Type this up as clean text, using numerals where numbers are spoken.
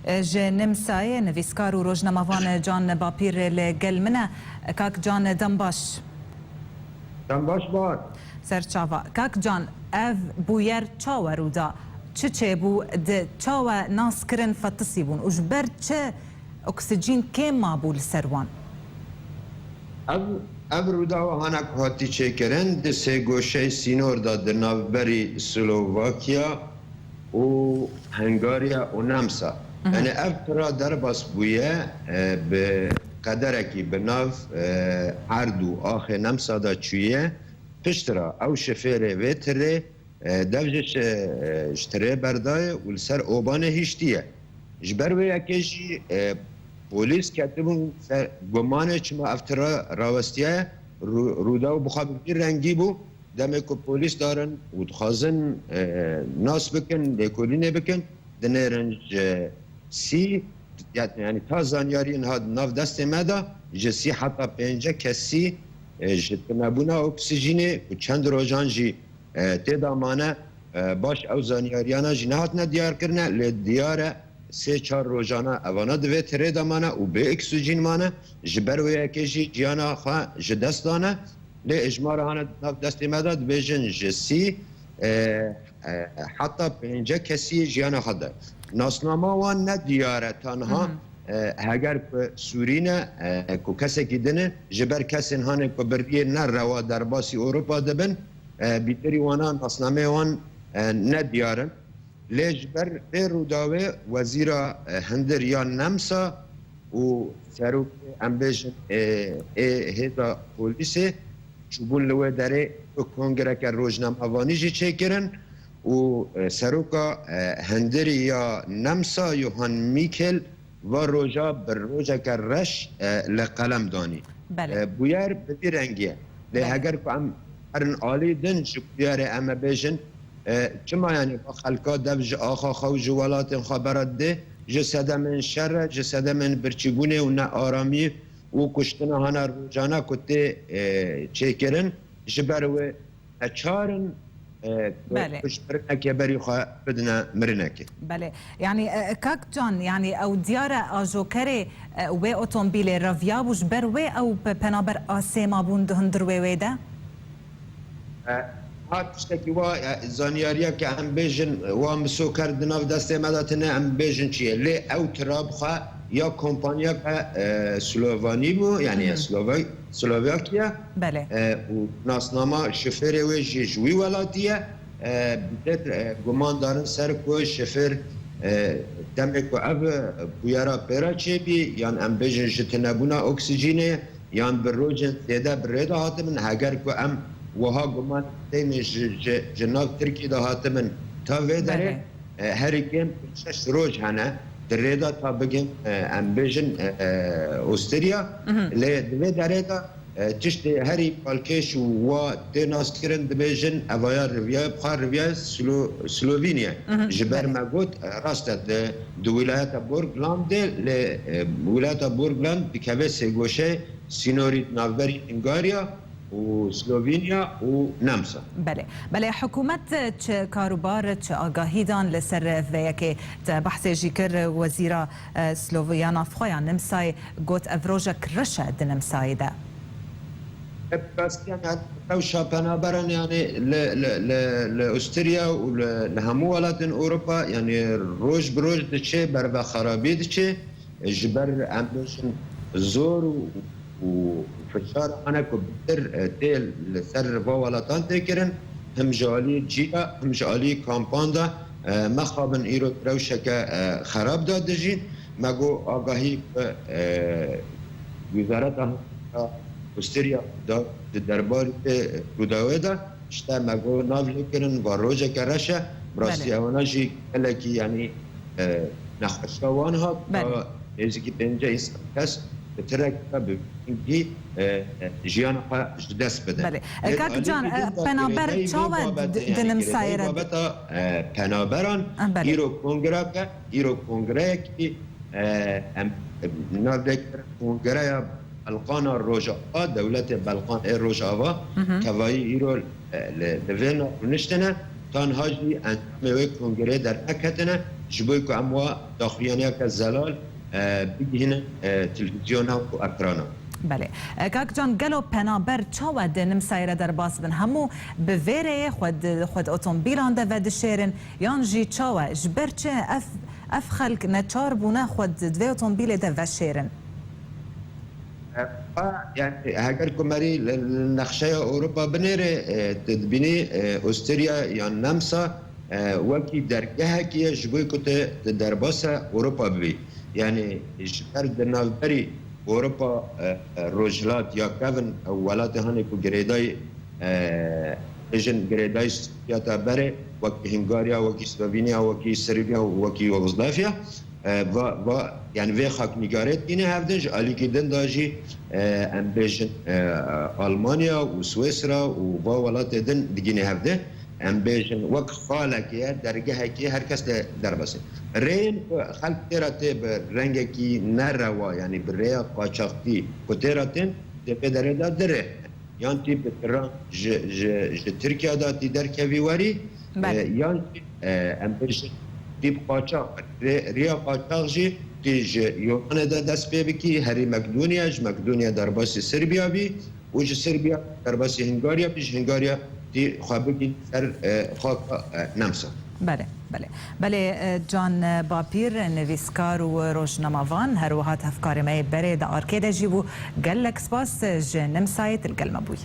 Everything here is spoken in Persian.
جه نمسای نویسکار و روزنامه‌وان جان باپیر لگل منه کاک جان دنباش دنباش بار سرچاوا کاک جان اف بویر چاو رودا چه بو د چاو ناس کرن فتسی بون اجبر چه اکسیژن که مابول سروان اف رودا و هنک هاتی چه کرن د سه گوشه سینور دا در نوبری سلوواکیا و هنگاریا و نمسا یعنی اف ترا در باس بویه به قدرکی به ناو عردو آخه نمسا دا چویه پشترا او شفیر ویتره دوجش اشتره بردای و لسر اوبانه هیشتیه جبر و یکیشی پولیس کتبون گمانه چما افترا راوستیه رودا و بخواب رنگی بو دمه که پولیس دارن و دخوازن ناس بکن لیکولینه بکن دنرنج سی یعنی تا زانیاری اینها ناف دست مدا جسی حتی پینجا کسی جتنبونا اکسیژینه و چند روزان جی تدامانه باش او زانیاریانا جی نهات ندیار کرنه لدیاره سه چار روزانه اوانا دوی تره دامانه و به اکسیژین مانه جبر و یکی جی جیانا خواه جدست دانه لی اجمار هانه ناف دست مدا دویجن جسی حتی پینجا کسی جیانا خده ناسنامه وان ندیاره تنها اگر سورینه کو کسی که دنه جبر کسی هانه که بردیه نه روا در باسی اروپا دبن بیتری وانا ناسنامه وان ندیارن لجبر به روداوه وزیر هندر یا نمسا و سروک امبیجن هیدا پولیسه چوبون لوه داره کنگره که روزنامه وانی جی چه کرن و سروکا هندری یا نمسا یوهان میکل و روژا بر روژا که رش لقلم دانی بویر بدی رنگیه لی اگر که هم هرن آلی دنج بویر اما بیجن چما یعنی با خلقا دفج آخا خو جوالات خبرات ده جسده من شر جسده من برچگونه و نه آرامی و کشتن هانا روزانا کته چه کرن جبر و اچارن بله که بری خواه بدنا مرنکه بله يعني كاك جان يعني او ديار اجوكري و اوتومبيل رافيا بوش بروي او بنابر اسيما بوند هندروي ويدا هات تشتكي وا زانياريا كان بيجن وا مسو كردنا دست مداتنا ام بيجن چيه لي او تراب خا یا کمپانیا سلووانی بو یعنی سلوواکیا بله و ناسنامه شفر و جوی ولاتیه بیتر گمان دارن سر کو شفر دمه کو اب بویرا پیرا چه بی یان ام بیجن جتنبونا اکسیژینه یان بروجن تیدا برده هاتمن هگر کو ام وها گمان تیم جناب ترکی ده هاتمن تا و داره هر کم شش روز هنه دريدا تابقين امبيجن اوستريا لدوي دريدا تشتي هاري بالكيش و تناس كرن دبيجن افايا ريفيا بخار ريفيا سلوفينيا جبر ماغوت راستا دو ولايات بورغلاند لولايات بورغلاند بكافي سيغوشي سينوريت نافبري انغاريا و سلوفينيا و نمسا بله حکومت چه کاروبار چه آگاهیدان لسر ویکی بحث جیکر وزیر سلوویانا فخویا نمسای گوت افروژا کرشه ده نمسای ده بس يعني لو شابنا برن يعني لاستريا ولهمو ولاد اوروبا يعني روج بروج دشي بر خرابي دشي جبر امبيشن زور وفشار انا كبر تيل سر فوالاتان تكرن هم جالي جيا هم جالي كامباندا مخابن ايرو روشك خراب داد دجين ماغو آگاهی وزارت استریا دا دربار روداوه دا شتا ماغو ناو لکرن و روژه کرشه براستی اونا جی کلکی یعنی نخشوان ها ایزی که پنجه ایست کس ترک ببینگی جیان ها دست بده بله کاک جان پنابر چاوه دنم سایره بابتا پنابران ایرو کنگره که ناو لکرن کنگره بلقان الرجاء دولة بلقان الرجاء كواي إيرو لفينا ونشتنا تان هاجي أن موي كونغري در أكتنا جبوی که اموا داخلیانیا که زلال بگیهن تلویزیون ها و اکرانا. بله کاک جان گلو پنابر چاو دنم سایره در باس بن همو به ویره خود اتومبیلان ده ود شیرن یان جی چاو جبر چه اف خلق نچار بونه خود دوی اتومبیل ده و شیرن يعني هاجر كماري النخشة أوروبا بنيرة تدبيني أستراليا يعني نمسا وكي درجها كي جبوي كنت درباسة أوروبا بي يعني جبر دنالبري أوروبا روجلات يا كافن أو ولات هاني كو جريداي إجن جريداي سياتا بري وكي هنغاريا وكي سلوفينيا وكي سربيا وكي يوغوسلافيا و يعني في خاك نجارات إنه هفدنج على كده داجي أمبيجن ألمانيا وسويسرا وولات دن دقينه هفده أمبيجن وقت خالك يا درجة كي هركس دربسه رين خلق تراتب رنگ كي نروا يعني بريا قاچاقتي كتراتن تبدره دا دره يعني تي بتران ج تركيا دا تي دركبي وري يعني أمبيجن دیپ قاچاق ریا قاچاق جی تیج یوان دا دست پی بکی هری مقدونیا در باسی سربیا بی و جی سربیا در باسی هنگاریا پیش هنگاریا تی خوابه کی در خاک نمسا. بله جان باپیر نویسکار و روزنامه‌وان هر وقت افکار ما بره در آرکیده جیبو گلک سپاس جنم سایت الگلمبوی.